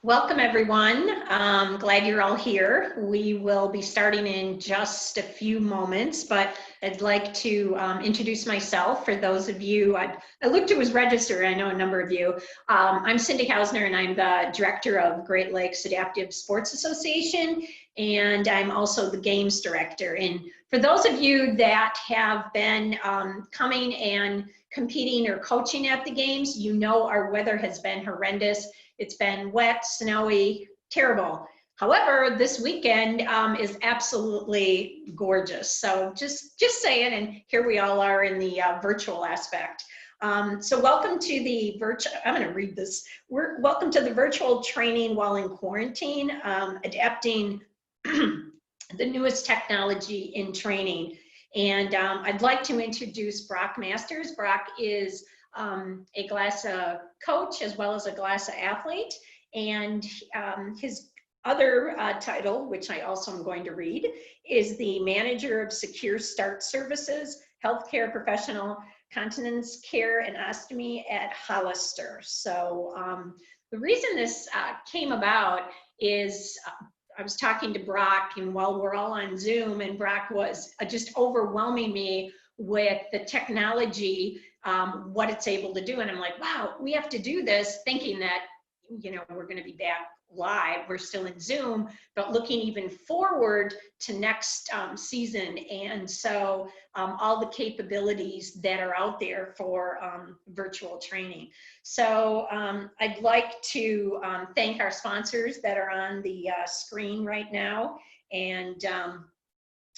Welcome, everyone. Glad you're all here. We will be starting in just a few moments, but I'd like to introduce myself for those of you. I looked to his register. I know a number of you. I'm Cindy Hausner, and I'm the director of Great Lakes Adaptive Sports Association, and I'm also the games director. And for those of you that have been coming and competing or coaching at the games, you know our weather has been horrendous. It's been wet, snowy, terrible. However, this weekend is absolutely gorgeous. So just saying, and here we all are in the virtual aspect. So welcome to the virtual, I'm going to read this. Welcome to the virtual training while in quarantine, adapting the newest technology in training. And I'd like to introduce Brock Masters. Brock is a GLASA coach as well as a GLASA athlete, and his other title, which I also am going to read, is the Manager of Secure Start Services, Healthcare Professional, Continence Care and Ostomy at Hollister. So the reason this came about is I was talking to Brock, and while we're all on Zoom, and Brock was just overwhelming me with the technology, what it's able to do. And I'm like, wow, we have to do this, thinking that, you know, we're going to be back live. We're still in Zoom, but looking even forward to next season. And so all the capabilities that are out there for virtual training. So I'd like to thank our sponsors that are on the screen right now. And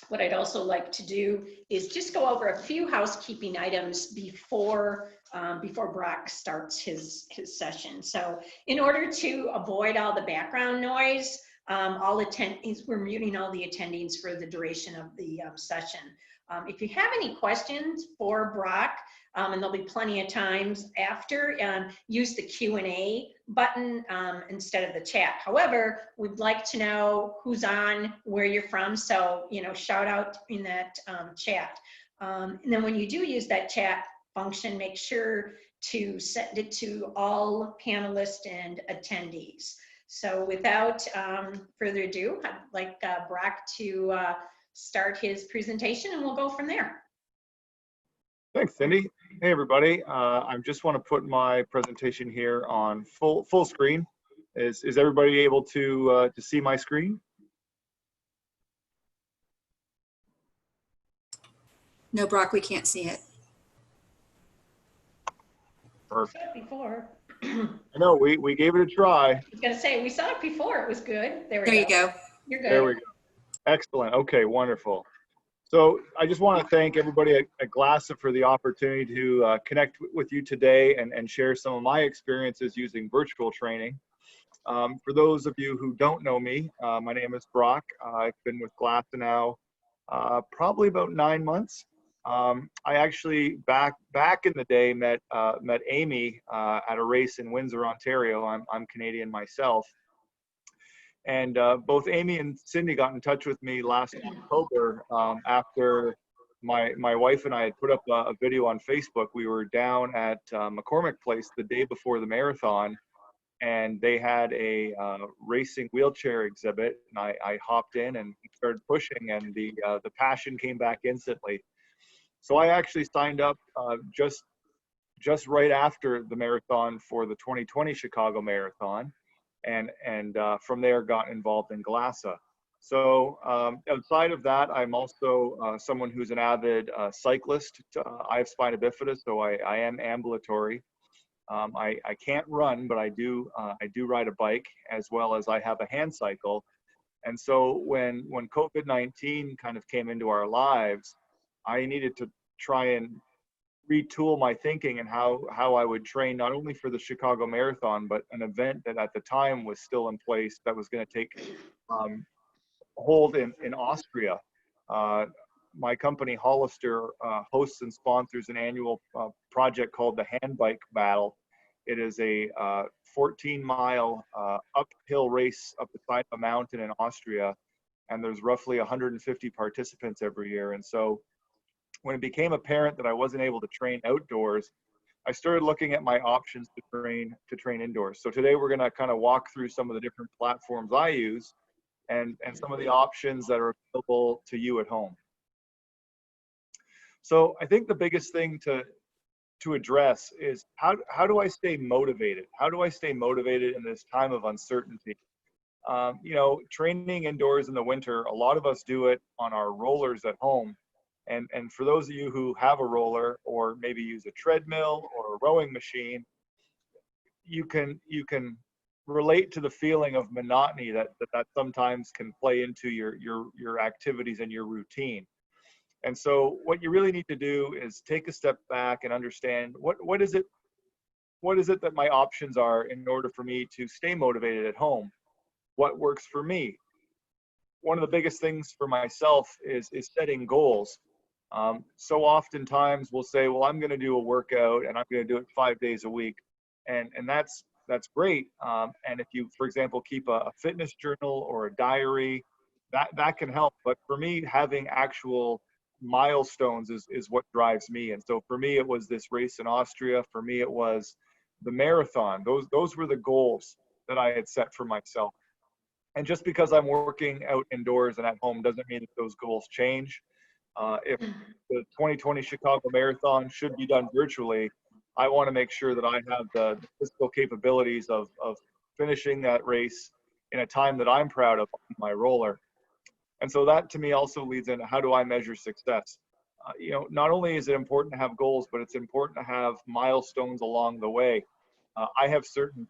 what I'd also like to do is just go over a few housekeeping items before Brock starts his session. So in order to avoid all the background noise, we're muting all the attendees for the duration of the session. If you have any questions for Brock, and there'll be plenty of times after, use the Q&A button instead of the chat. However, we'd like to know who's on, where you're from, so, you know, shout out in that chat. And then when you do use that chat function, make sure to send it to all panelists and attendees. So without further ado, I'd like Brock to start his presentation, and we'll go from there. Thanks, Cindy. Hey, everybody. I just want to put my presentation here on full screen. Is everybody able to see my screen? No, Brock, we can't see it. Perfect. Before. I know, we gave it a try. I was going to say, we saw it before. It was good. There you go. You're good. There we go. Excellent. Okay, wonderful. So I just want to thank everybody at GLASA for the opportunity to connect with you today and share some of my experiences using virtual training. For those of you who don't know me, my name is Brock. I've been with GLASA now probably about 9 months. I actually back in the day met Amy at a race in Windsor, Ontario. I'm Canadian myself. And both Amy and Cindy got in touch with me last October after my wife and I had put up a video on Facebook. We were down at McCormick Place the day before the marathon, and they had a racing wheelchair exhibit. And I hopped in and started pushing, and the passion came back instantly. So I actually signed up just right after the marathon for the 2020 Chicago Marathon. And from there got involved in GLASA. So outside of that, I'm also someone who's an avid cyclist. I have spina bifida, so I am ambulatory. I can't run, but I do ride a bike, as well as I have a hand cycle. And so when COVID-19 kind of came into our lives, I needed to try and retool my thinking and how I would train, not only for the Chicago Marathon, but an event that at the time was still in place that was going to take hold in Austria. My company Hollister hosts and sponsors an annual project called the Hand Bike Battle. It is a 14-mile uphill race up the side of a mountain in Austria, and there's roughly 150 participants every year. And so when it became apparent that I wasn't able to train outdoors, I started looking at my options to train indoors. So today we're going to kind of walk through some of the different platforms I use and some of the options that are available to you at home. So I think the biggest thing to address is how do I stay motivated? How do I stay motivated in this time of uncertainty? You know, training indoors in the winter, a lot of us do it on our rollers at home. And for those of you who have a roller or maybe use a treadmill or a rowing machine, you can relate to the feeling of monotony that sometimes can play into your activities and your routine. And so what you really need to do is take a step back and understand what is it that my options are in order for me to stay motivated at home? What works for me? One of the biggest things for myself is setting goals. So oftentimes we'll say, well, I'm going to do a workout and I'm going to do it 5 days a week. And that's great. And if you, for example, keep a fitness journal or a diary, that can help. But for me, having actual milestones is what drives me. And so for me, it was this race in Austria. For me, it was the marathon. Those were the goals that I had set for myself. And just because I'm working out indoors and at home doesn't mean that those goals change. If the 2020 Chicago Marathon should be done virtually, I want to make sure that I have the physical capabilities of finishing that race in a time that I'm proud of on my roller. And so that to me also leads into how do I measure success? You know, not only is it important to have goals, but it's important to have milestones along the way. I have certain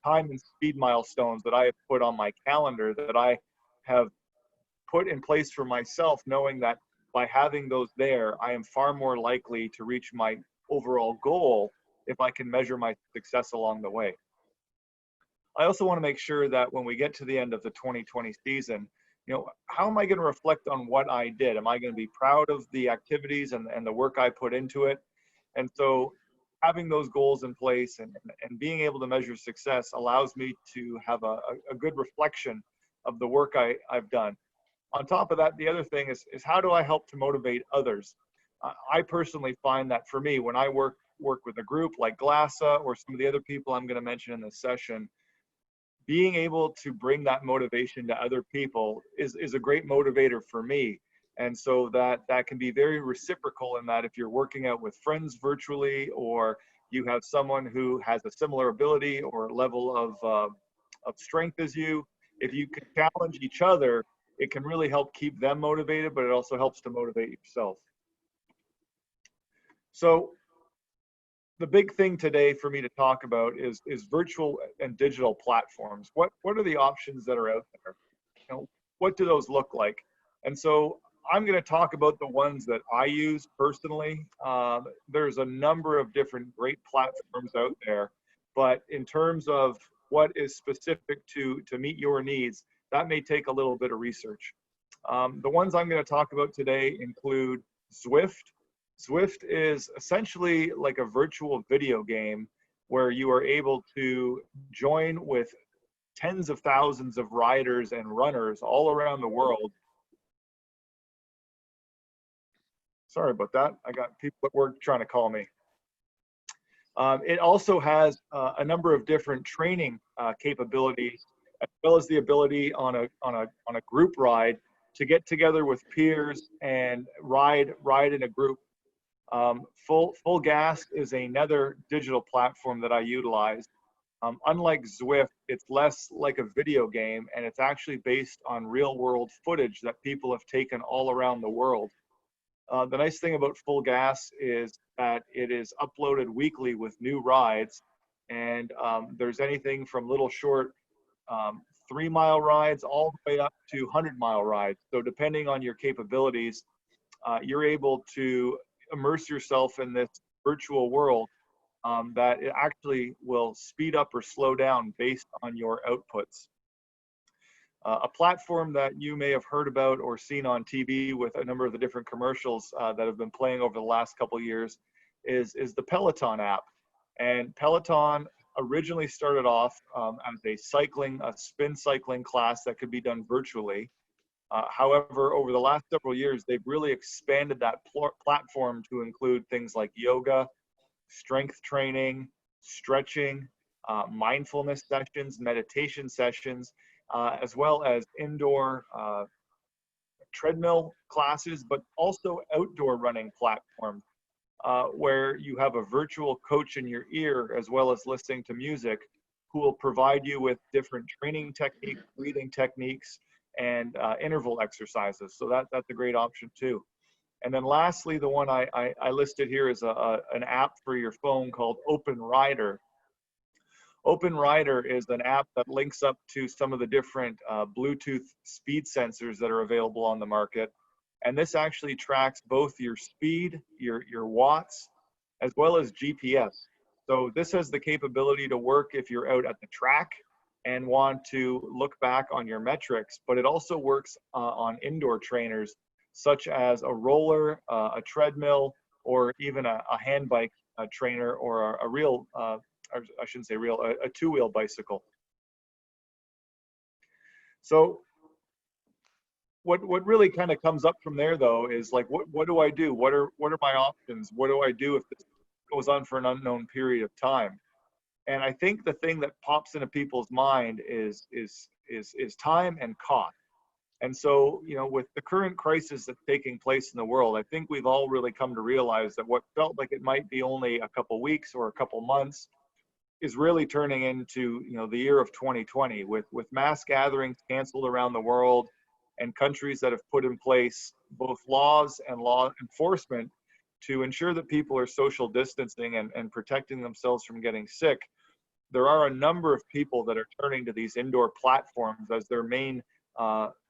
time and speed milestones that I have put on my calendar that I have put in place for myself, knowing that by having those there, I am far more likely to reach my overall goal if I can measure my success along the way. I also want to make sure that when we get to the end of the 2020 season, you know, how am I going to reflect on what I did? Am I going to be proud of the activities and the work I put into it? And so having those goals in place and being able to measure success allows me to have a good reflection of the work I've done. On top of that, the other thing is how do I help to motivate others? I personally find that for me, when I work with a group like GLASA or some of the other people I'm going to mention in this session, being able to bring that motivation to other people is a great motivator for me. And so that can be very reciprocal in that if you're working out with friends virtually, or you have someone who has a similar ability or level of strength as you, if you can challenge each other, it can really help keep them motivated, but it also helps to motivate yourself. So the big thing today for me to talk about is virtual and digital platforms. What are the options that are out there? You know, what do those look like? And so I'm going to talk about the ones that I use personally. There's a number of different great platforms out there, but in terms of what is specific to meet your needs, that may take a little bit of research. The ones I'm going to talk about today include Zwift. Zwift is essentially like a virtual video game where you are able to join with tens of thousands of riders and runners all around the world. Sorry about that. I got people at work trying to call me. It also has a number of different training capabilities, as well as the ability on a group ride to get together with peers and ride in a group. Full Gas is another digital platform that I utilize. Unlike Zwift, it's less like a video game, and it's actually based on real-world footage that people have taken all around the world. The nice thing about Full Gas is that it is uploaded weekly with new rides, and there's anything from little short 3-mile rides all the way up to 100-mile rides. So depending on your capabilities, you're able to immerse yourself in this virtual world that it actually will speed up or slow down based on your outputs. A platform that you may have heard about or seen on TV with a number of the different commercials that have been playing over the last couple of years is the Peloton app. And Peloton originally started off as a spin cycling class that could be done virtually. However, over the last several years, they've really expanded that platform to include things like yoga, strength training, stretching, mindfulness sessions, meditation sessions, as well as indoor treadmill classes, but also outdoor running platforms where you have a virtual coach in your ear as well as listening to music who will provide you with different training techniques, breathing techniques, and interval exercises. So that's a great option too. And then lastly, the one I listed here is an app for your phone called OpenRider. OpenRider is an app that links up to some of the different Bluetooth speed sensors that are available on the market. And this actually tracks both your speed, your watts, as well as GPS. So this has the capability to work if you're out at the track and want to look back on your metrics, but it also works on indoor trainers, such as a roller, a treadmill, or even a hand bike trainer, or a real, or I shouldn't say real, a two-wheel bicycle. So what really kind of comes up from there though is like, what do I do? What are my options? What do I do if this goes on for an unknown period of time? And I think the thing that pops into people's mind is time and cost. And so, you know, with the current crisis that's taking place in the world, I think we've all really come to realize that what felt like it might be only a couple weeks or a couple months is really turning into, you know, the year of 2020 with mass gatherings canceled around the world and countries that have put in place both laws and law enforcement to ensure that people are social distancing and protecting themselves from getting sick. There are a number of people that are turning to these indoor platforms as their main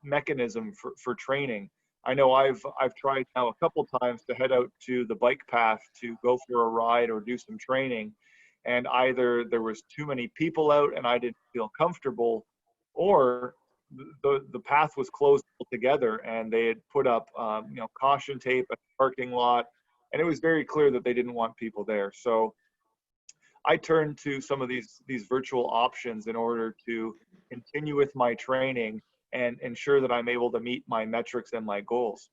mechanism for training. I know I've tried now a couple times to head out to the bike path to go for a ride or do some training, and either there was too many people out and I didn't feel comfortable, or the path was closed altogether and they had put up you know, caution tape at the parking lot, and it was very clear that they didn't want people there. So I turned to some of these virtual options in order to continue with my training and ensure that I'm able to meet my metrics and my goals.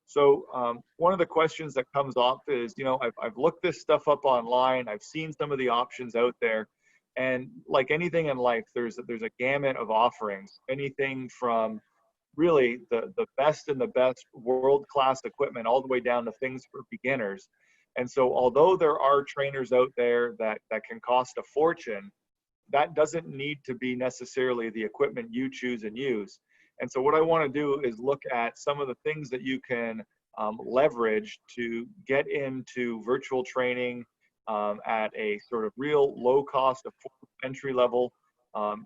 So one of the questions that comes up is, you know, I've looked this stuff up online, I've seen some of the options out there, and like anything in life, there's a gamut of offerings, anything from really the best and the best world-class equipment all the way down to things for beginners. And so although there are trainers out there that can cost a fortune, that doesn't need to be necessarily the equipment you choose and use. And so what I want to do is look at some of the things that you can leverage to get into virtual training at a sort of real low cost, entry level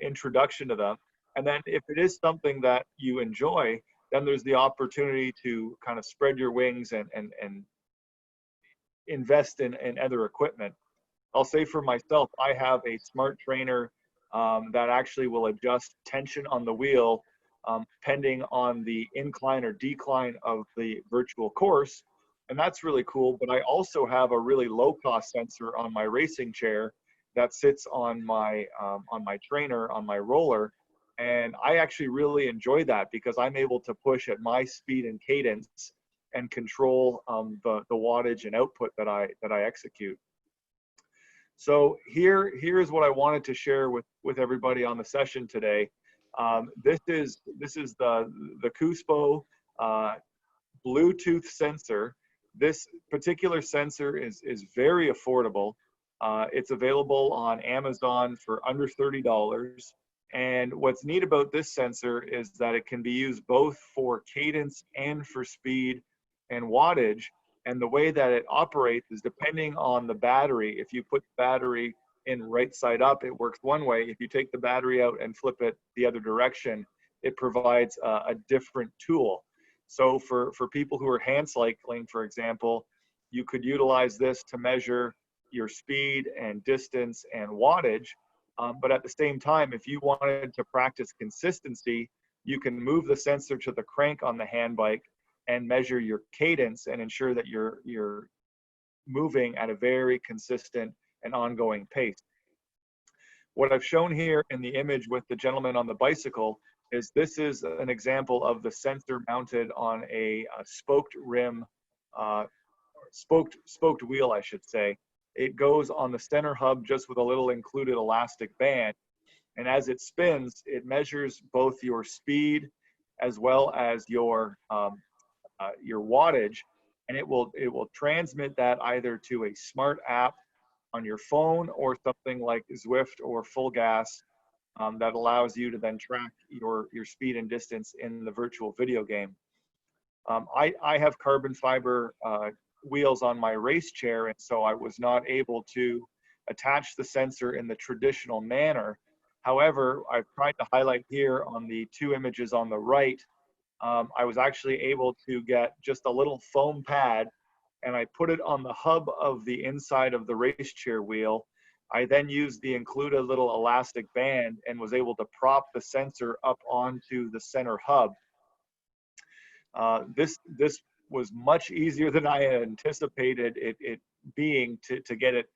introduction to them. And then if it is something that you enjoy, then there's the opportunity to kind of spread your wings and invest in other equipment. I'll say for myself, I have a smart trainer that actually will adjust tension on the wheel depending on the incline or decline of the virtual course. And that's really cool. But I also have a really low cost sensor on my racing chair that sits on my trainer, on my roller. And I actually really enjoy that because I'm able to push at my speed and cadence and control the wattage and output that I execute. So here's what I wanted to share with everybody on the session today. This is the SPO Bluetooth sensor. This particular sensor is very affordable. It's available on Amazon for under $30. And what's neat about this sensor is that it can be used both for cadence and for speed and wattage. And the way that it operates is depending on the battery. If you put the battery in right side up, it works one way. If you take the battery out and flip it the other direction, it provides a different tool. So for people who are hand cycling, for example, you could utilize this to measure your speed and distance and wattage. But at the same time, if you wanted to practice consistency, you can move the sensor to the crank on the hand bike and measure your cadence and ensure that you're moving at a very consistent and ongoing pace. What I've shown here in the image with the gentleman on the bicycle is this is an example of the sensor mounted on a spoked rim, spoked wheel, I should say. it goes on the center hub just with a little included elastic band. And as it spins, it measures both your speed as well as your wattage, and it will transmit that either to a smart app on your phone or something like Zwift or Full Gas, that allows you to then track your speed and distance in the virtual video game. I have carbon fiber wheels on my race chair, and so I was not able to attach the sensor in the traditional manner. However, I've tried to highlight here on the two images on the right, I was actually able to get just a little foam pad, and I put it on the hub of the inside of the race chair wheel. I then used the included little elastic band and was able to prop the sensor up onto the center hub. This was much easier than I had anticipated it being to get it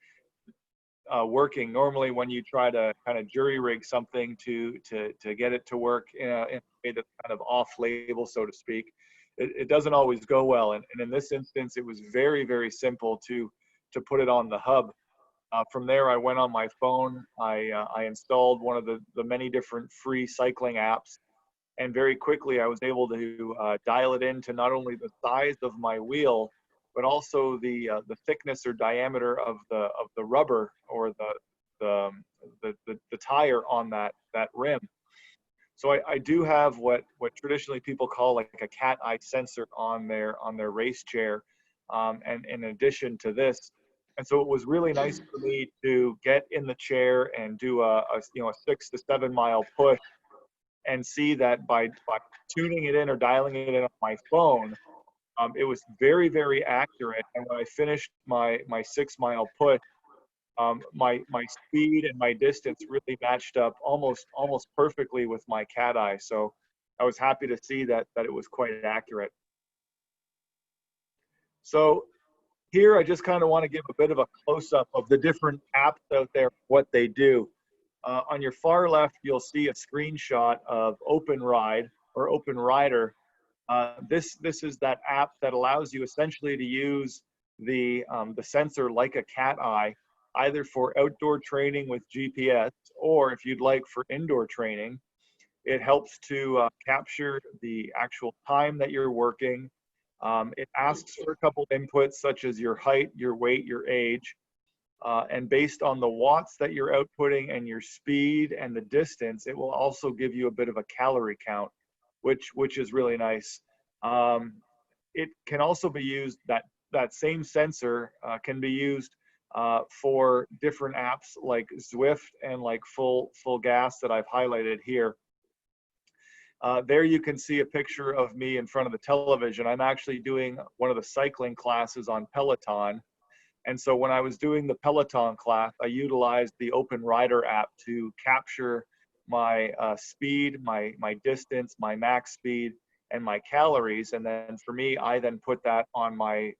working. Normally, when you try to kind of jury rig something to get it to work in a way that's kind of off label, so to speak, it doesn't always go well. And in this instance, it was very, very simple to put it on the hub. From there, I went on my phone. I installed one of the many different free cycling apps, and very quickly I was able to dial it into not only the size of my wheel, but also the thickness or diameter of the rubber or the tire on that rim. So I do have what traditionally people call like a cat eye sensor on their race chair, and in addition to this. And so it was really nice for me to get in the chair and do a 6 to 7 mile push, and see that by tuning it in or dialing it in on my phone, it was very, very accurate. And when I finished my 6 mile push, my speed and my distance really matched up almost perfectly with my cat eye. So I was happy to see that it was quite accurate. So here I just kind of want to give a bit of a close-up of the different apps out there, what they do. On your far left, you'll see a screenshot of OpenRide or OpenRider. This is that app that allows you essentially to use the sensor like a cat eye, either for outdoor training with GPS, or if you'd like for indoor training. It helps to capture the actual time that you're working. It asks for a couple inputs such as your height, your weight, your age. And based on the watts that you're outputting and your speed and the distance, it will also give you a bit of a calorie count, which is really nice. It can also be used, that same sensor can be used for different apps like Zwift and like Full Gas that I've highlighted here. There you can see a picture of me in front of the television. I'm actually doing one of the cycling classes on Peloton. And so when I was doing the Peloton class, I utilized the OpenRider app to capture my speed, my distance, my max speed, and my calories. And then for me, I then put that on my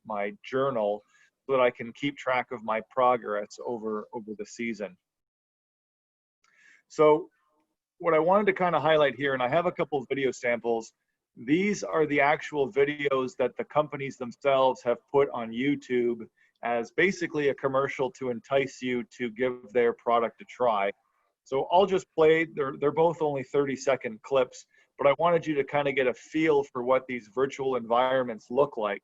journal so that I can keep track of my progress over the season. So what I wanted to kind of highlight here, and I have a couple of video samples, these are the actual videos that the companies themselves have put on YouTube as basically a commercial to entice you to give their product a try. So I'll just play, they're both only 30-second clips, but I wanted you to kind of get a feel for what these virtual environments look like.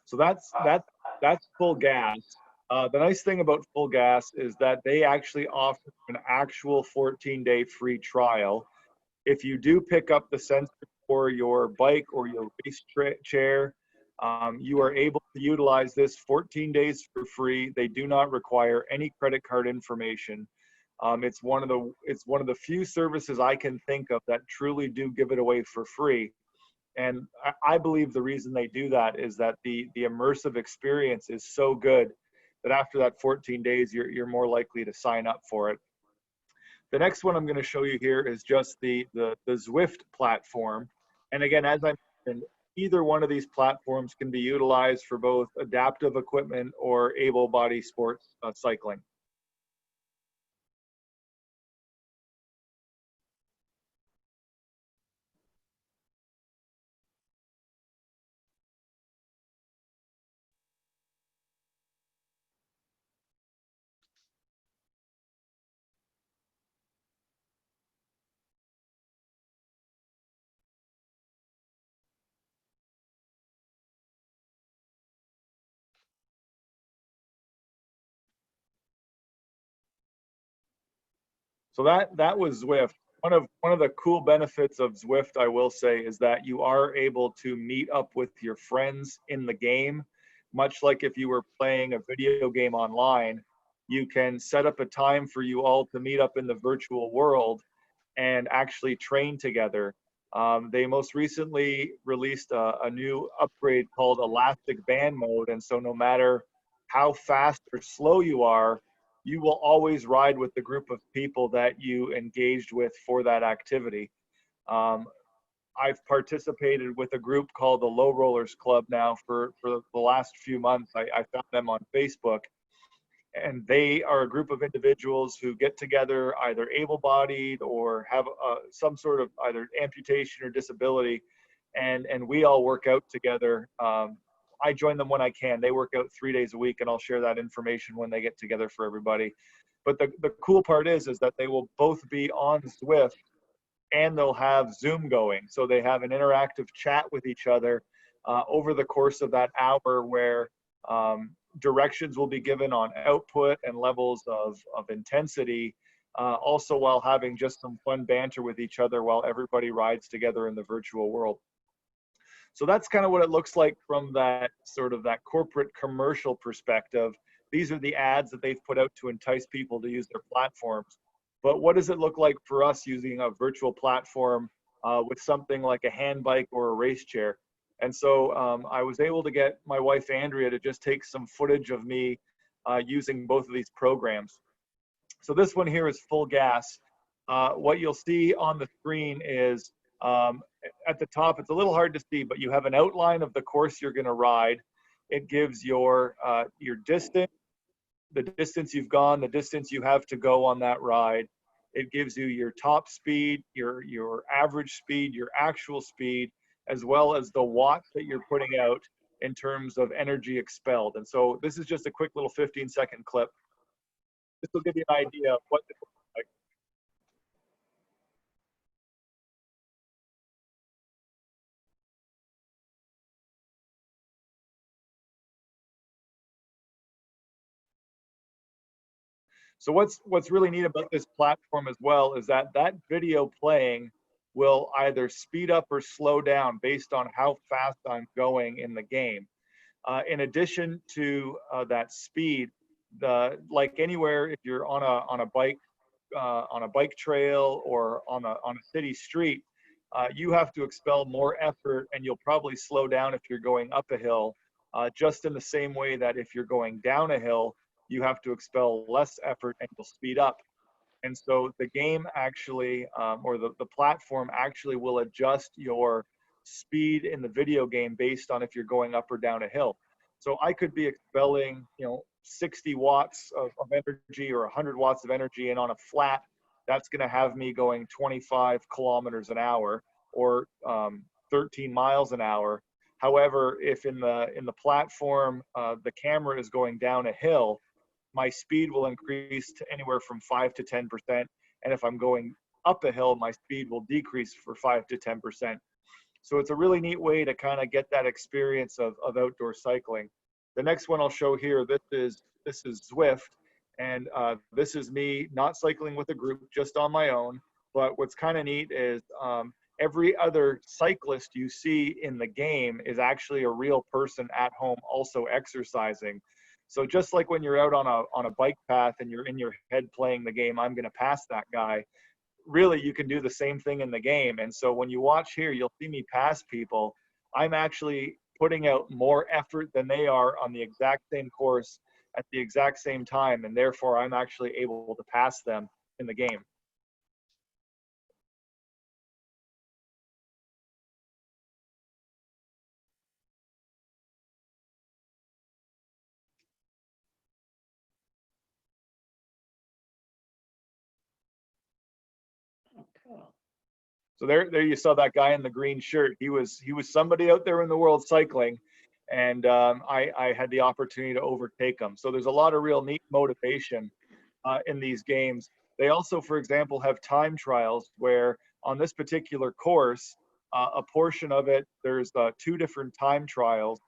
So that's Full Gas. The nice thing about Full Gas is that they actually offer an actual 14-day free trial. If you do pick up the sensor for your bike or your race chair, you are able to utilize this 14 days for free. They do not require any credit card information. It's one of the few services I can think of that truly do give it away for free. And I believe the reason they do that is that the immersive experience is so good that after that 14 days, you're more likely to sign up for it. The next one I'm going to show you here is just the Zwift platform. And again, as I mentioned, either one of these platforms can be utilized for both adaptive equipment or able-body sports cycling. So that was Zwift. One of the cool benefits of Zwift, I will say, is that you are able to meet up with your friends in the game, much like if you were playing a video game online. You can set up a time for you all to meet up in the virtual world and actually train together. They most recently released a new upgrade called Elastic Band Mode, and so no matter how fast or slow you are, you will always ride with the group of people that you engaged with for that activity. Um, I've participated with a group called the Low Rollers Club now for the last few months. I found them on Facebook, and they are a group of individuals who get together, either able-bodied or have some sort of either amputation or disability, and we all work out together. I join them when I can. They work out 3 days a week, and I'll share that information when they get together for everybody. But the cool part is that they will both be on Zwift, and they'll have Zoom going. So they have an interactive chat with each other over the course of that hour, where directions will be given on output and levels of intensity, also while having just some fun banter with each other while everybody rides together in the virtual world. So that's kind of what it looks like from that sort of that corporate commercial perspective. These are the ads that they've put out to entice people to use their platforms. But what does it look like for us using a virtual platform with something like a hand bike or a race chair? And so I was able to get my wife, Andrea, to just take some footage of me using both of these programs. So this one here is full gas. What you'll see on the screen is at the top, it's a little hard to see, but you have an outline of the course you're going to ride. It gives your distance, the distance you've gone, the distance you have to go on that ride. It gives you your top speed, your average speed, your actual speed, as well as the watts that you're putting out in terms of energy expelled. And so this is just a quick little 15-second clip. This will give you an idea of what this looks like. So what's really neat about this platform as well is that video playing will either speed up or slow down based on how fast I'm going in the game. In addition to that speed, like anywhere, if you're on a bike trail or on a city street, you have to expel more effort, and you'll probably slow down if you're going up a hill. Just in the same way that if you're going down a hill, you have to expel less effort and you'll speed up. And so the game actually, or the platform actually will adjust your speed in the video game based on if you're going up or down a hill. So I could be expelling, 60 watts of energy or 100 watts of energy, and on a flat, that's going to have me going 25 kilometers an hour or 13 miles an hour. However, if in the platform, the camera is going down a hill, my speed will increase to anywhere from 5 to 10%. And if I'm going up a hill, my speed will decrease for 5 to 10%. So it's a really neat way to kind of get that experience of outdoor cycling. The next one I'll show here, this is Zwift. And this is me not cycling with a group, just on my own. But what's kind of neat is every other cyclist you see in the game is actually a real person at home also exercising. So just like when you're out on a bike path and you're in your head playing the game, I'm going to pass that guy, really you can do the same thing in the game. And so when you watch here, you'll see me pass people. I'm actually putting out more effort than they are on the exact same course at the exact same time, and therefore I'm actually able to pass them in the game. Oh, cool. So there you saw that guy in the green shirt. He was somebody out there in the world cycling, and I had the opportunity to overtake him. So there's a lot of real neat motivation in these games. They also, for example, have time trials where on this particular course, a portion of it, there's 2 different time trials.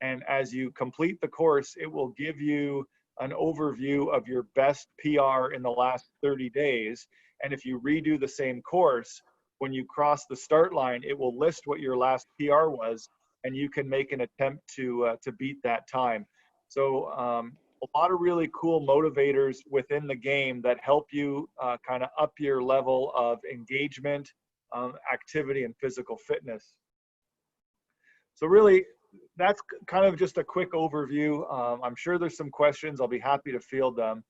And as you complete the course, it will give you an overview of your best PR in the last 30 days. And if you redo the same course, when you cross the start line, it will list what your last PR was, and you can make an attempt to beat that time. So a lot of really cool motivators within the game that help you kind of up your level of engagement, activity, and physical fitness. So really, that's kind of just a quick overview. I'm sure there's some questions. I'll be happy to field them.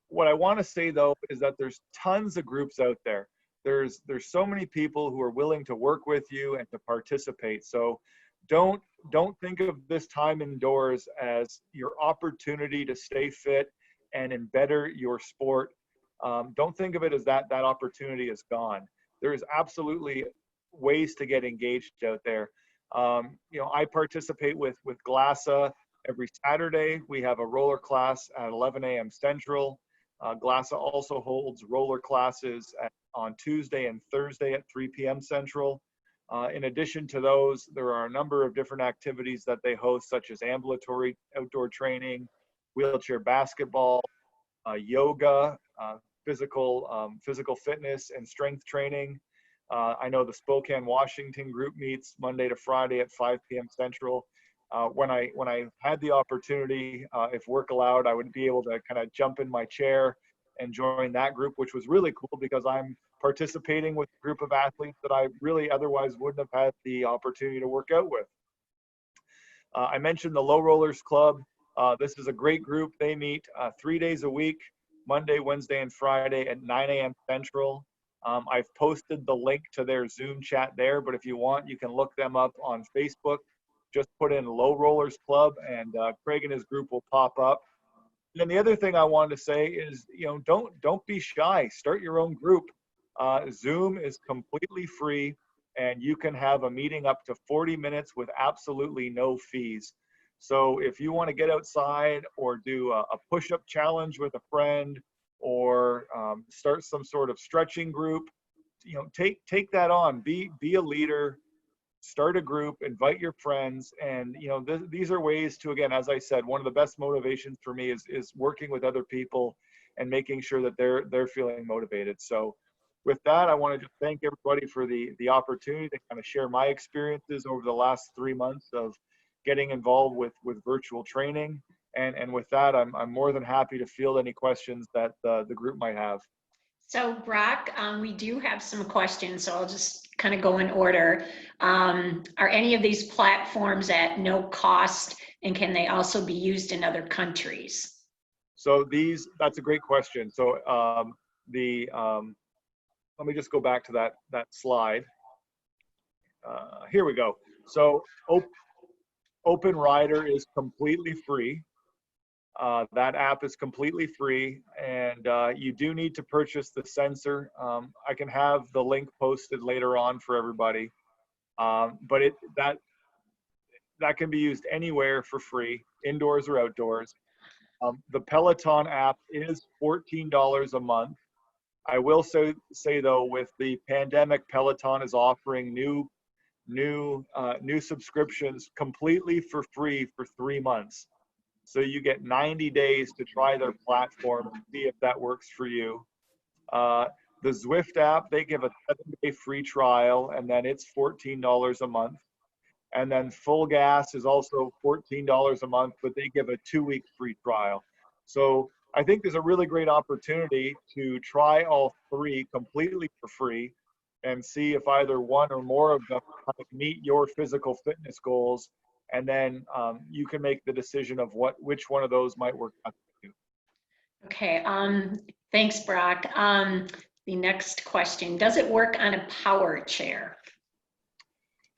What I want to say though is that there's tons of groups out there. There's so many people who are willing to work with you and to participate. So don't think of this time indoors as your opportunity to stay fit and better your sport. Don't think of it as that opportunity is gone. There is absolutely ways to get engaged out there. I participate with GLASA every Saturday. We have a roller class at 11 a.m. Central. GLASA also holds roller classes on Tuesday and Thursday at 3 p.m. Central. In addition to those, there are a number of different activities that they host, such as ambulatory outdoor training, wheelchair basketball, yoga, physical fitness and strength training. I know the Spokane, Washington group meets Monday to Friday at 5 p.m. Central. When I had the opportunity, if work allowed, I would be able to kind of jump in my chair and join that group, which was really cool because I'm participating with a group of athletes that I really otherwise wouldn't have had the opportunity to work out with. I mentioned the Low Rollers Club. This is a great group. They meet 3 days a week, Monday, Wednesday, and Friday at 9 a.m. Central. I've posted the link to their Zoom chat there, but if you want, you can look them up on Facebook. Just put in Low Rollers Club and Craig and his group will pop up. And then the other thing I wanted to say is, don't be shy. Start your own group. Zoom is completely free, and you can have a meeting up to 40 minutes with absolutely no fees. So if you want to get outside or do a push-up challenge with a friend, or start some sort of stretching group, take that on. Be a leader. Start a group, invite your friends, and these are ways to, again, as I said, one of the best motivations for me is working with other people and making sure that they're feeling motivated. So with that, I want to just thank everybody for the opportunity to kind of share my experiences over the last 3 months of getting involved with virtual training. And with that, I'm more than happy to field any questions that the group might have. So Brock, we do have some questions, so I'll just kind of go in order. Are any of these platforms at no cost, and can they also be used in other countries? So that's a great question. So let me just go back to that slide. Here we go. So OpenRider is completely free. That app is completely free, and you do need to purchase the sensor. I can have the link posted later on for everybody, but that can be used anywhere for free, indoors or outdoors. The Peloton app is $14 a month. I will say though, with the pandemic, Peloton is offering new subscriptions completely for free for 3 months. So you get 90 days to try their platform and see if that works for you. The Zwift app, they give a 7-day free trial, and then it's $14 a month. And then Full Gas is also $14 a month, but they give a 2-week free trial. So I think there's a really great opportunity to try all three completely for free and see if either one or more of them kind of meet your physical fitness goals. And then you can make the decision of which one of those might work best for you. Okay, thanks, Brock. The next question, does it work on a power chair?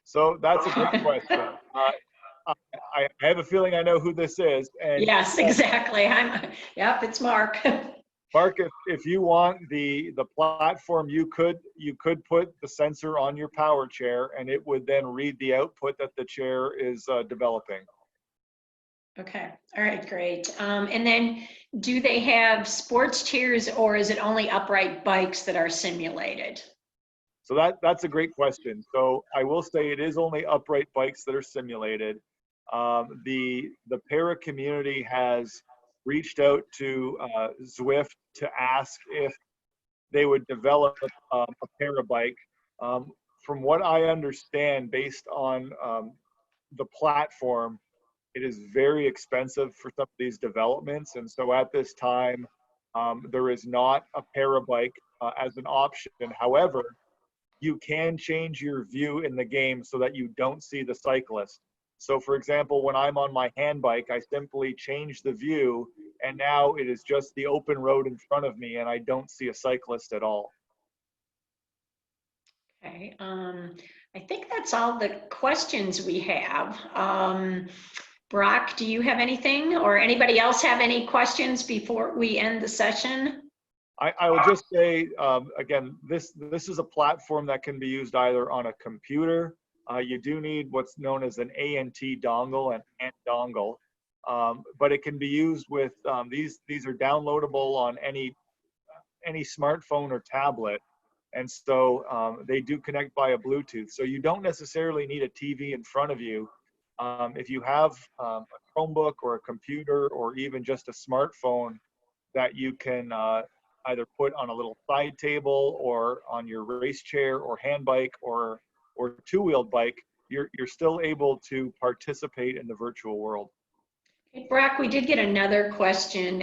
So that's a good question. I have a feeling I know who this is. And Yes, exactly. Yep, it's Mark. Mark, if you want the platform, you could put the sensor on your power chair, and it would then read the output that the chair is developing. Okay, all right, great. And then do they have sports chairs, or is it only upright bikes that are simulated? So that's a great question. So I will say it is only upright bikes that are simulated. The para community has reached out to Zwift to ask if they would develop a para bike. From what I understand, based on the platform, it is very expensive for some of these developments, and so at this time, there is not a para bike as an option. However, you can change your view in the game so that you don't see the cyclist. So for example, when I'm on my hand bike, I simply change the view, and now it is just the open road in front of me, and I don't see a cyclist at all. Okay, I think that's all the questions we have. Brock, do you have anything, or anybody else have any questions before we end the session? I will just say, again, this is a platform that can be used either on a computer. You do need what's known as an ANT dongle and ANT dongle, but it can be used with, these are downloadable on any smartphone or tablet. And so they do connect via Bluetooth. So you don't necessarily need a TV in front of you. If you have a Chromebook or a computer or even just a smartphone that you can either put on a little side table or on your race chair or hand bike or two-wheeled bike, you're still able to participate in the virtual world. Hey, Brock, we did get another question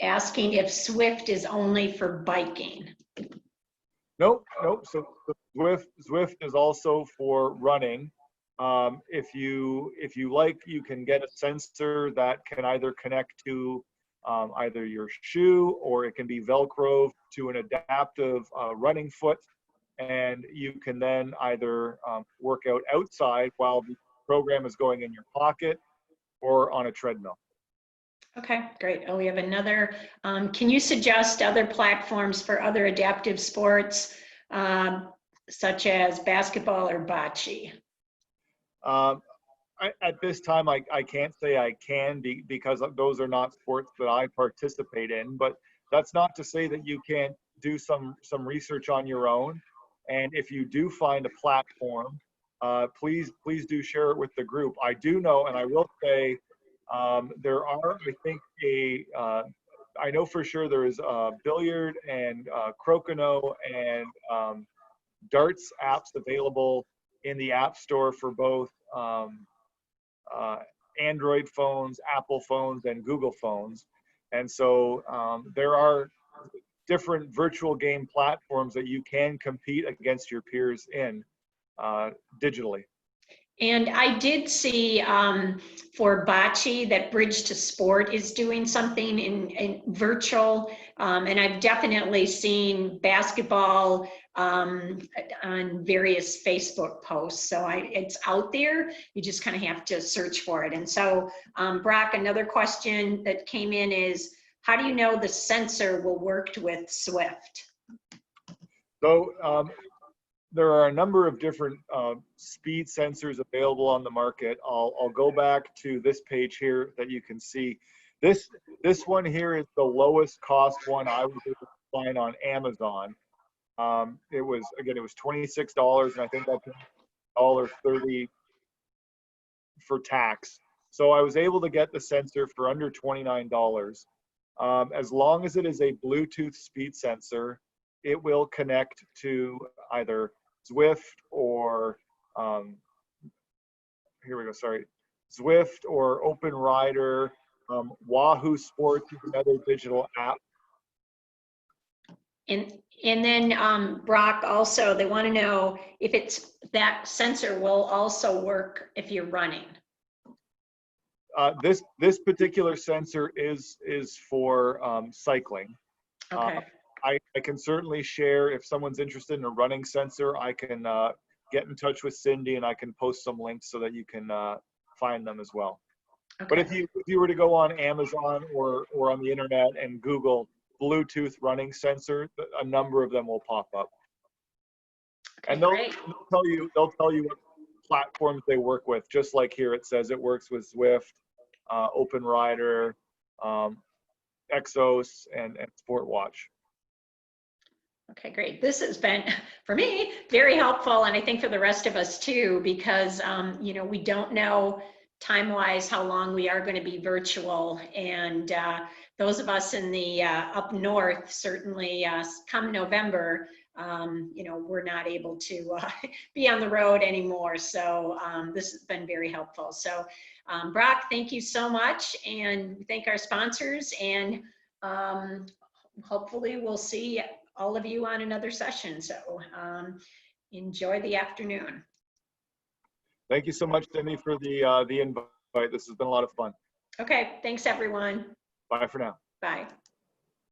asking if Swift is only for biking. Nope. So Zwift is also for running. If you like, you can get a sensor that can either connect to either your shoe, or it can be Velcro to an adaptive running foot, and you can then either work out outside while the program is going in your pocket or on a treadmill. Okay, great. Oh, we have another. Can you suggest other platforms for other adaptive sports, such as basketball or bocce? At this time, I can't say I can because those are not sports that I participate in, but that's not to say that you can't do some research on your own. And if you do find a platform, please do share it with the group. I do know, and I will say, there are, I think, I know for sure there is billiard and crokinole and darts apps available in the App Store for both Android phones, Apple phones, and Google phones. And so there are different virtual game platforms that you can compete against your peers in digitally. And I did see for bocce that Bridge to Sport is doing something in virtual, and I've definitely seen basketball on various Facebook posts. So it's out there. You just kind of have to search for it. And so, Brock, another question that came in is, how do you know the sensor will work with Swift? So there are a number of different speed sensors available on the market. I'll go back to this page here that you can see. This one here is the lowest cost one I was able to find on Amazon. It was $26, and I think that's $1.30 for tax. So I was able to get the sensor for under $29. As long as it is a Bluetooth speed sensor, it will connect to either Zwift or here we go, sorry, Zwift or OpenRider, Wahoo Sports is another digital app. And then Brock, also, they want to know if that sensor will also work if you're running. This particular sensor is for cycling. Okay. I can certainly share, if someone's interested in a running sensor, I can get in touch with Cindy and I can post some links so that you can find them as well. Okay. But if you were to go on Amazon or on the internet and Google Bluetooth running sensor, a number of them will pop up. Okay, And they'll great. tell you what platforms they work with. Just like here it says it works with Zwift, OpenRider, Exos, and SportWatch. Okay, great. This has been, for me, very helpful, and I think for the rest of us too, because you know, we don't know time-wise how long we are going to be virtual, and those of us in the up north, certainly come November, you know, we're not able to be on the road anymore. So this has been very helpful. So Brock, thank you so much, and we thank our sponsors, and hopefully we'll see all of you on another session. So enjoy the afternoon. Thank you so much, Cindy, for the invite. This has been a lot of fun. Okay, thanks everyone. Bye for now. Bye.